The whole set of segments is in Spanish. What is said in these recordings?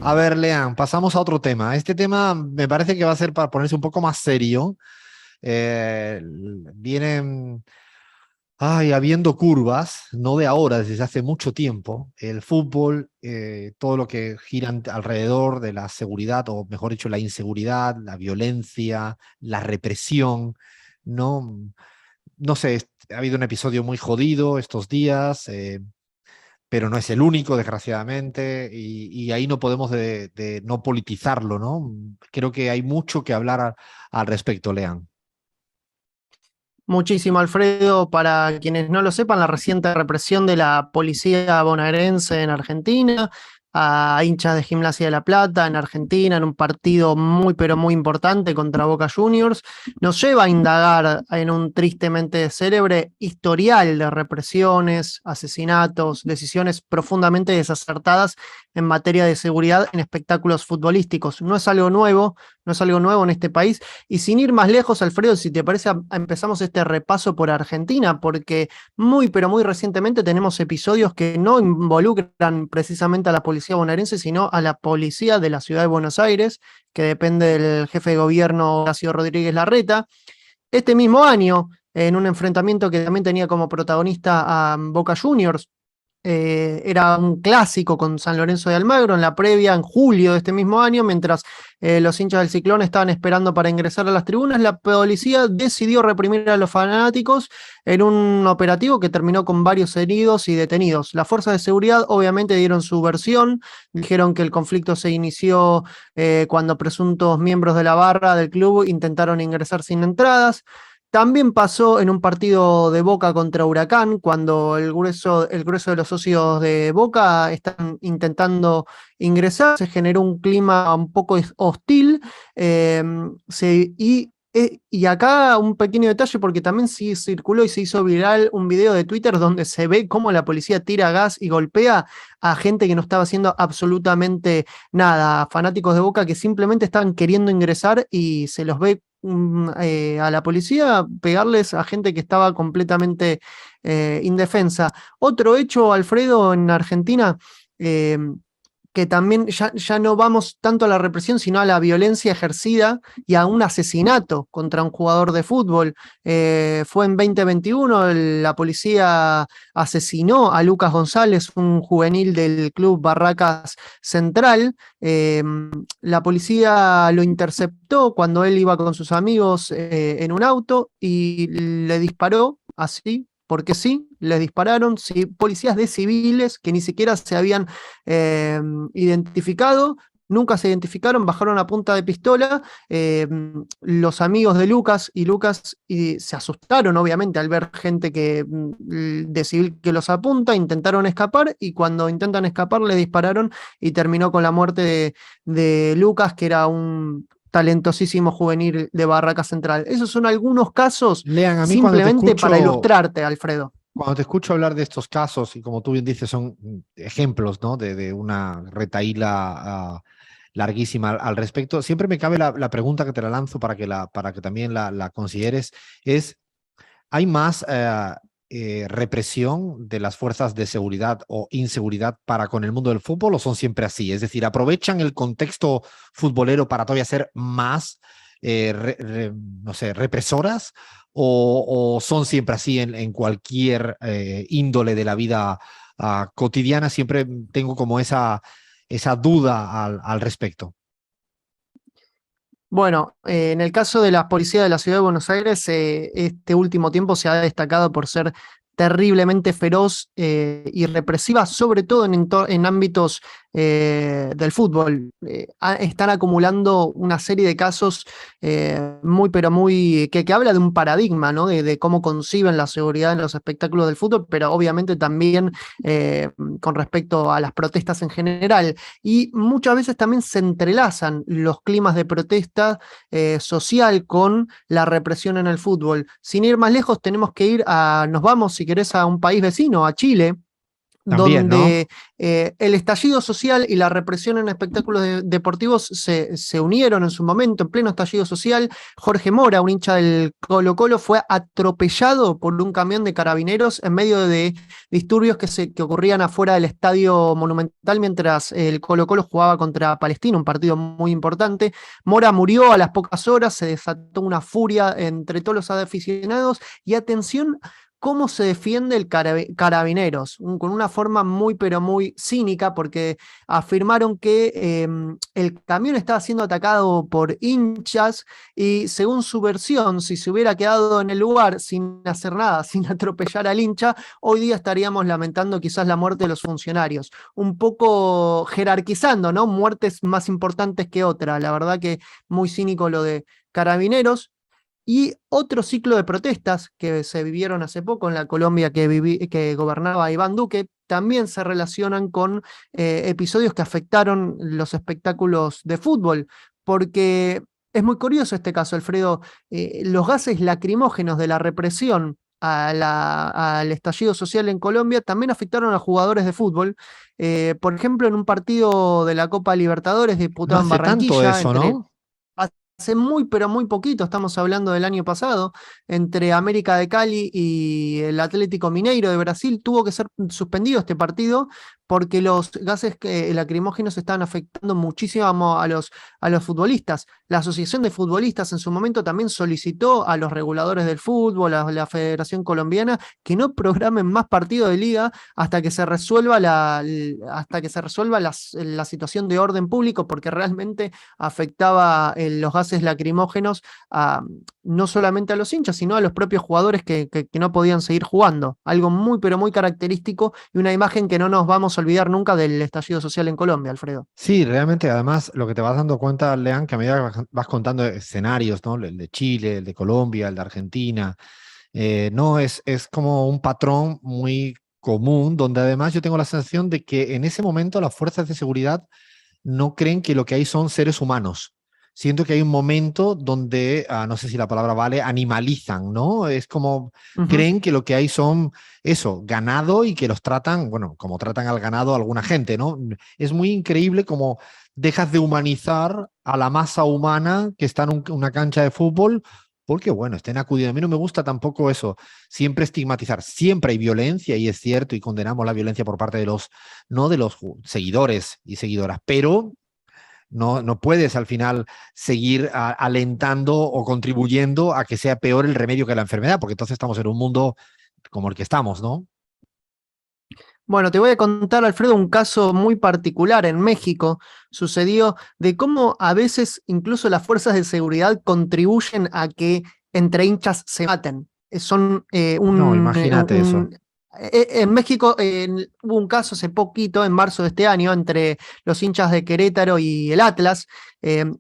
A ver, Lean, pasamos a otro tema. Este tema me parece que va a ser para ponerse un poco más serio. Vienen habiendo curvas, no de ahora, desde hace mucho tiempo. El fútbol, todo lo que gira alrededor de la seguridad, o mejor dicho, la inseguridad, la violencia, la represión, ¿no? No sé, ha habido un episodio muy jodido estos días. Pero no es el único, desgraciadamente, y ahí no podemos de no politizarlo, ¿no? Creo que hay mucho que hablar al respecto, Lean. Muchísimo, Alfredo. Para quienes no lo sepan, la reciente represión de la policía bonaerense en Argentina, a hinchas de Gimnasia de La Plata en Argentina, en un partido muy, pero muy importante contra Boca Juniors, nos lleva a indagar en un tristemente célebre historial de represiones, asesinatos, decisiones profundamente desacertadas en materia de seguridad en espectáculos futbolísticos. No es algo nuevo en este país. Y sin ir más lejos, Alfredo, si te parece, empezamos este repaso por Argentina, porque muy, pero muy recientemente tenemos episodios que no involucran precisamente a la policía bonaerense, sino a la policía de la ciudad de Buenos Aires, que depende del jefe de gobierno Horacio Rodríguez Larreta. Este mismo año, en un enfrentamiento que también tenía como protagonista a Boca Juniors, era un clásico con San Lorenzo de Almagro en la previa, en julio de este mismo año, mientras los hinchas del Ciclón estaban esperando para ingresar a las tribunas, la policía decidió reprimir a los fanáticos en un operativo que terminó con varios heridos y detenidos. Las fuerzas de seguridad obviamente dieron su versión, dijeron que el conflicto se inició cuando presuntos miembros de la barra del club intentaron ingresar sin entradas. También pasó en un partido de Boca contra Huracán, cuando el grueso de los socios de Boca están intentando ingresar, se generó un clima un poco hostil, eh, y acá un pequeño detalle, porque también sí circuló y se hizo viral un video de Twitter donde se ve cómo la policía tira gas y golpea a gente que no estaba haciendo absolutamente nada, fanáticos de Boca que simplemente estaban queriendo ingresar y se los ve a la policía pegarles a gente que estaba completamente indefensa. Otro hecho, Alfredo, en Argentina, eh, que también ya no vamos tanto a la represión, sino a la violencia ejercida y a un asesinato contra un jugador de fútbol. Fue en 2021, la policía asesinó a Lucas González, un juvenil del club Barracas Central. La policía lo interceptó cuando él iba con sus amigos en un auto y le disparó así. Porque sí, les dispararon, sí, policías de civiles que ni siquiera se habían eh, identificado, nunca se identificaron, bajaron a punta de pistola. Los amigos de Lucas y se asustaron, obviamente, al ver gente de civil que los apunta, intentaron escapar y cuando intentan escapar le dispararon y terminó con la muerte de Lucas, que era un talentosísimo juvenil de Barraca Central. Esos son algunos casos Lean, a mí simplemente para ilustrarte, Alfredo. cuando te escucho hablar de estos casos, y como tú bien dices, son ejemplos, ¿no? De una retaíla larguísima al respecto, siempre me cabe la pregunta que te la lanzo para que también la consideres, es, ¿hay más represión de las fuerzas de seguridad o inseguridad para con el mundo del fútbol o son siempre así? Es decir, ¿aprovechan el contexto futbolero para todavía ser más, no sé, represoras o son siempre así en cualquier índole de la vida cotidiana? Siempre tengo como esa duda al respecto. Bueno, en el caso de la policía de la ciudad de Buenos Aires, este último tiempo se ha destacado por ser terriblemente feroz y represiva, sobre todo en ámbitos del fútbol. Están acumulando una serie de casos muy, pero muy, que habla de un paradigma, ¿no? De cómo conciben la seguridad en los espectáculos del fútbol, pero obviamente también con respecto a las protestas en general. Y muchas veces también se entrelazan los climas de protesta social con la represión en el fútbol. Sin ir más lejos, tenemos que nos vamos, si querés, a un país vecino, a Chile, También, ¿no? donde el estallido social y la represión en espectáculos deportivos se unieron en su momento, en pleno estallido social. Jorge Mora, un hincha del Colo-Colo, fue atropellado por un camión de carabineros en medio de disturbios que ocurrían afuera del Estadio Monumental mientras el Colo-Colo jugaba contra Palestino, un partido muy importante. Mora murió a las pocas horas, se desató una furia entre todos los aficionados y atención cómo se defiende el Carabineros, con una forma muy pero muy cínica, porque afirmaron que el camión estaba siendo atacado por hinchas y según su versión, si se hubiera quedado en el lugar sin hacer nada, sin atropellar al hincha, hoy día estaríamos lamentando quizás la muerte de los funcionarios, un poco jerarquizando, ¿no? Muertes más importantes que otra, la verdad que muy cínico lo de Carabineros. Y otro ciclo de protestas que se vivieron hace poco en la Colombia que gobernaba Iván Duque, también se relacionan con episodios que afectaron los espectáculos de fútbol, porque es muy curioso este caso, Alfredo. Los gases lacrimógenos de la represión al estallido social en Colombia también afectaron a jugadores de fútbol. Por ejemplo, en un partido de la Copa Libertadores No disputado en hace tanto Barranquilla eso, entre... ¿no? Hace muy, pero muy poquito, estamos hablando del año pasado, entre América de Cali y el Atlético Mineiro de Brasil, tuvo que ser suspendido este partido porque los gases lacrimógenos estaban afectando muchísimo a los futbolistas. La Asociación de Futbolistas en su momento también solicitó a los reguladores del fútbol, a la Federación Colombiana, que no programen más partidos de liga hasta que se resuelva la situación de orden público, porque realmente afectaba los gases lacrimógenos no solamente a los hinchas, sino a los propios jugadores que no podían seguir jugando. Algo muy, pero muy característico y una imagen que no nos vamos a olvidar nunca del estallido social en Colombia, Alfredo. Sí, realmente, además, lo que te vas dando cuenta, Lean, que a medida que vas contando escenarios, ¿no? El de Chile, el de Colombia, el de Argentina, no, es como un patrón muy común, donde además yo tengo la sensación de que en ese momento las fuerzas de seguridad no creen que lo que hay son seres humanos. Siento que hay un momento donde, no sé si la palabra vale, animalizan, ¿no? Es como Ujú. creen que lo que hay son eso, ganado y que los tratan, bueno, como tratan al ganado alguna gente, ¿no? Es muy increíble como dejas de humanizar a la masa humana que está en una cancha de fútbol porque, bueno, estén acudiendo. A mí no me gusta tampoco eso, siempre estigmatizar. Siempre hay violencia y es cierto y condenamos la violencia por parte de los, no de los seguidores y seguidoras, pero no puedes al final seguir alentando o contribuyendo a que sea peor el remedio que la enfermedad, porque entonces estamos en un mundo como el que estamos, ¿no? Bueno, te voy a contar, Alfredo, un caso muy particular en México. Sucedió de cómo a veces incluso las fuerzas de seguridad contribuyen a que entre hinchas se maten. Son No, imagínate eso. en México hubo un caso hace poquito, en marzo de este año, entre los hinchas de Querétaro y el Atlas.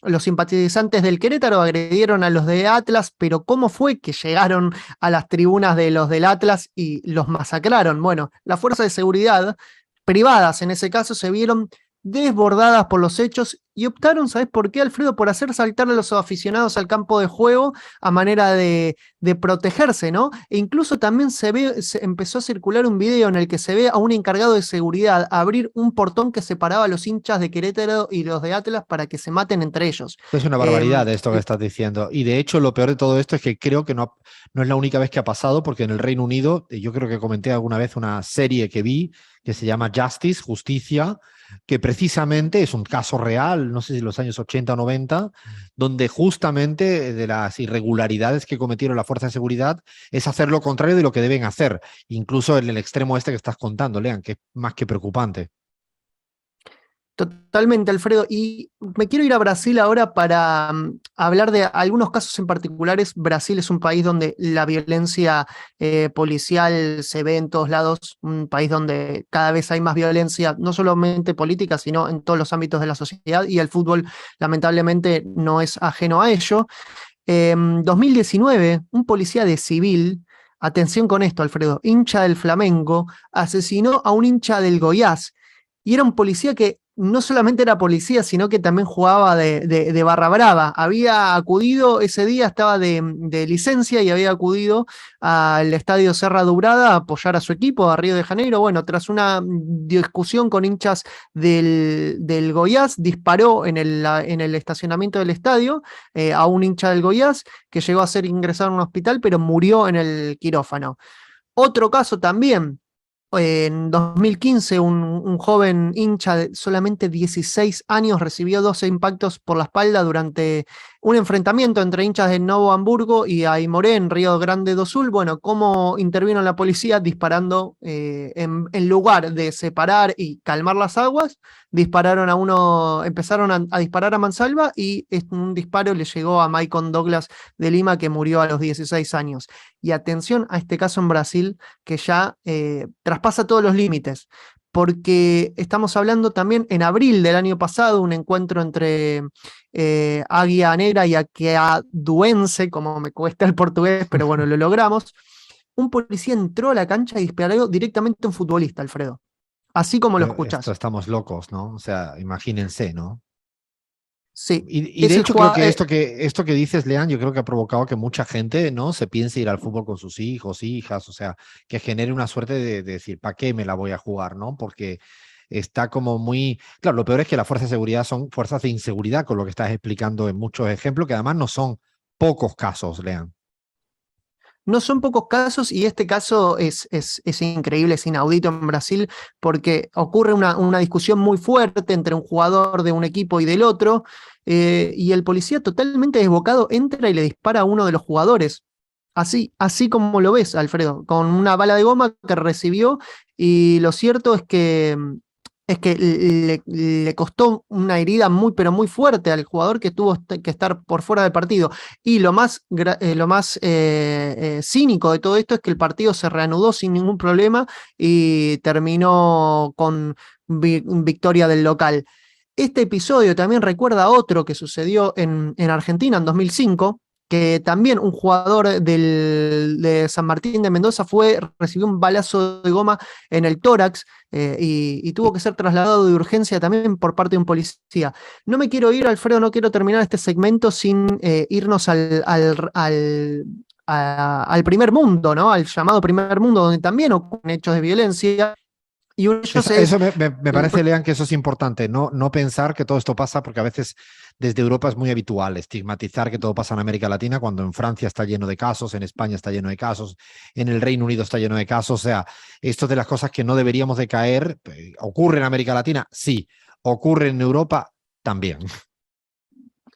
Los simpatizantes del Querétaro agredieron a los de Atlas, pero ¿cómo fue que llegaron a las tribunas de los del Atlas y los masacraron? Bueno, las fuerzas de seguridad privadas en ese caso se vieron desbordadas por los hechos y optaron, ¿sabes por qué, Alfredo? Por hacer saltar a los aficionados al campo de juego a manera de protegerse, ¿no? E incluso también se empezó a circular un video en el que se ve a un encargado de seguridad abrir un portón que separaba a los hinchas de Querétaro y los de Atlas para que se maten entre ellos. Es una Eh, barbaridad esto que estás diciendo. Y de hecho, lo peor de todo esto es que creo que no es la única vez que ha pasado, porque en el Reino Unido, yo creo que comenté alguna vez una serie que vi que se llama Justice, Justicia, que precisamente es un caso real, no sé si en los años 80 o 90, donde justamente de las irregularidades que cometieron la fuerza de seguridad es hacer lo contrario de lo que deben hacer, incluso en el extremo este que estás contando, Lean, que es más que preocupante. Totalmente, Alfredo. Y me quiero ir a Brasil ahora para hablar de algunos casos en particulares. Brasil es un país donde la violencia policial se ve en todos lados, un país donde cada vez hay más violencia, no solamente política, sino en todos los ámbitos de la sociedad, y el fútbol lamentablemente no es ajeno a ello. En 2019, un policía de civil, atención con esto, Alfredo, hincha del Flamengo, asesinó a un hincha del Goiás y era un policía que no solamente era policía, sino que también jugaba de barra brava. Había acudido, ese día estaba de licencia y había acudido al estadio Serra Dourada a apoyar a su equipo, a Río de Janeiro. Bueno, tras una discusión con hinchas del Goiás, disparó en el estacionamiento del estadio a un hincha del Goiás que llegó a ser ingresado en un hospital, pero murió en el quirófano. Otro caso también, en 2015, un joven hincha de solamente 16 años recibió 12 impactos por la espalda durante un enfrentamiento entre hinchas de Novo Hamburgo y Aimoré en Río Grande do Sul. Bueno, ¿cómo intervino la policía? Disparando en lugar de separar y calmar las aguas, dispararon a uno, empezaron a disparar a mansalva y un disparo le llegó a Maicon Douglas de Lima, que murió a los 16 años. Y atención a este caso en Brasil, que ya traspasa todos los límites, porque estamos hablando también en abril del año pasado, un encuentro entre Águia Negra y Aqueaduense, como me cuesta el portugués, pero bueno, lo logramos. Un policía entró a la cancha y disparó directamente a un futbolista, Alfredo. Así como lo Esto escuchás. estamos locos, ¿no? O sea, imagínense, ¿no? Sí, Y es de el hecho creo jugador. que esto que dices, Lean, yo creo que ha provocado que mucha gente, ¿no? Se piense ir al fútbol con sus hijos, hijas, o sea, que genere una suerte de decir, ¿para qué me la voy a jugar, no? Porque está como muy... Claro, lo peor es que las fuerzas de seguridad son fuerzas de inseguridad, con lo que estás explicando en muchos ejemplos, que además no son pocos casos, Lean. No son pocos casos y este caso es increíble, es inaudito en Brasil porque ocurre una discusión muy fuerte entre un jugador de un equipo y del otro y el policía totalmente desbocado entra y le dispara a uno de los jugadores. Así como lo ves, Alfredo, con una bala de goma que recibió y lo cierto es que le costó una herida muy, pero muy fuerte al jugador que tuvo que estar por fuera del partido. Y lo más cínico de todo esto es que el partido se reanudó sin ningún problema y terminó con victoria del local. Este episodio también recuerda a otro que sucedió en Argentina en 2005, que también un jugador de San Martín de Mendoza recibió un balazo de goma en el tórax y tuvo que ser trasladado de urgencia también por parte de un policía. No me quiero ir, Alfredo, no quiero terminar este segmento sin irnos al primer mundo, ¿no? Al llamado primer mundo, donde también ocurren hechos de violencia. Y uno de ellos es Eso me parece, Lean, que eso es importante, no pensar que todo esto pasa, porque a veces desde Europa es muy habitual estigmatizar que todo pasa en América Latina, cuando en Francia está lleno de casos, en España está lleno de casos, en el Reino Unido está lleno de casos. O sea, esto de las cosas que no deberíamos de caer, ¿ocurre en América Latina? Sí. ¿Ocurre en Europa? También.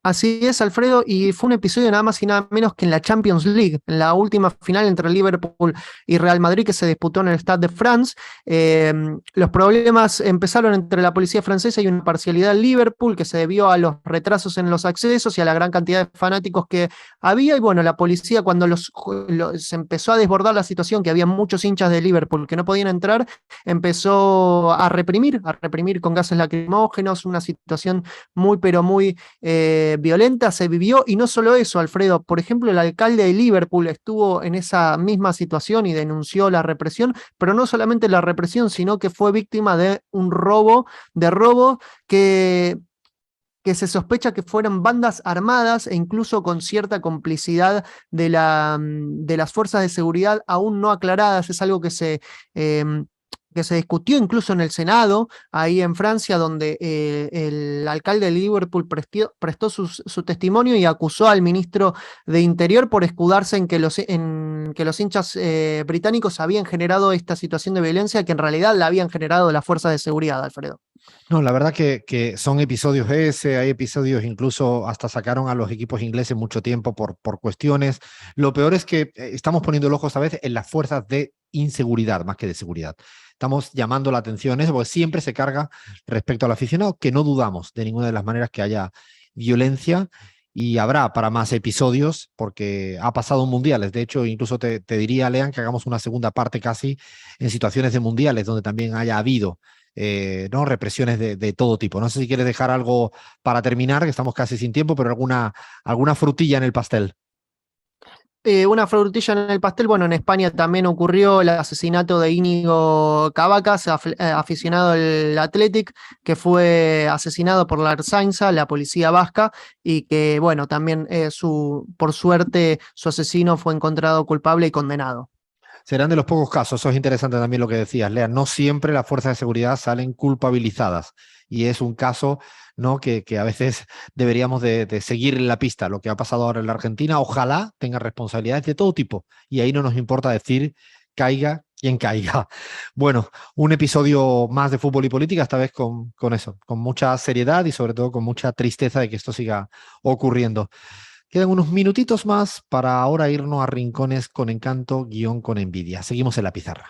Así es, Alfredo, y fue un episodio nada más y nada menos que en la Champions League, en la última final entre Liverpool y Real Madrid que se disputó en el Stade de France. Los problemas empezaron entre la policía francesa y una parcialidad del Liverpool que se debió a los retrasos en los accesos y a la gran cantidad de fanáticos que había. Y bueno, la policía cuando se empezó a desbordar la situación, que había muchos hinchas de Liverpool que no podían entrar, empezó a reprimir con gases lacrimógenos, una situación muy, pero muy violenta se vivió, y no solo eso, Alfredo, por ejemplo, el alcalde de Liverpool estuvo en esa misma situación y denunció la represión, pero no solamente la represión, sino que fue víctima de un robo que se sospecha que fueron bandas armadas e incluso con cierta complicidad de las fuerzas de seguridad aún no aclaradas. Es algo que se discutió incluso en el Senado, ahí en Francia, donde el alcalde de Liverpool prestó su testimonio y acusó al ministro de Interior por escudarse en que los hinchas británicos habían generado esta situación de violencia que en realidad la habían generado las fuerzas de seguridad, Alfredo. No, la verdad que son episodios ese, hay episodios incluso hasta sacaron a los equipos ingleses mucho tiempo por cuestiones. Lo peor es que estamos poniendo el ojo esta vez en las fuerzas de inseguridad más que de seguridad. Estamos llamando la atención eso, porque siempre se carga respecto al aficionado, que no dudamos de ninguna de las maneras que haya violencia y habrá para más episodios, porque ha pasado en mundiales. De hecho, incluso te diría, Lean, que hagamos una segunda parte casi en situaciones de mundiales, donde también haya habido ¿no? represiones de todo tipo. No sé si quieres dejar algo para terminar, que estamos casi sin tiempo, pero alguna frutilla en el pastel. una frutilla en el pastel, bueno, en España también ocurrió el asesinato de Íñigo Cavacas, aficionado al Athletic, que fue asesinado por la Ertzaintza, la policía vasca, y que, bueno, también por suerte su asesino fue encontrado culpable y condenado. Serán de los pocos casos, eso es interesante también lo que decías, Lea, no siempre las fuerzas de seguridad salen culpabilizadas y es un caso, ¿no? que a veces deberíamos de seguir la pista, lo que ha pasado ahora en la Argentina, ojalá tenga responsabilidades de todo tipo y ahí no nos importa decir caiga quien caiga. Bueno, un episodio más de fútbol y política, esta vez con eso, con mucha seriedad y sobre todo con mucha tristeza de que esto siga ocurriendo. Quedan unos minutitos más para ahora irnos a rincones con encanto, guión con envidia. Seguimos en la pizarra.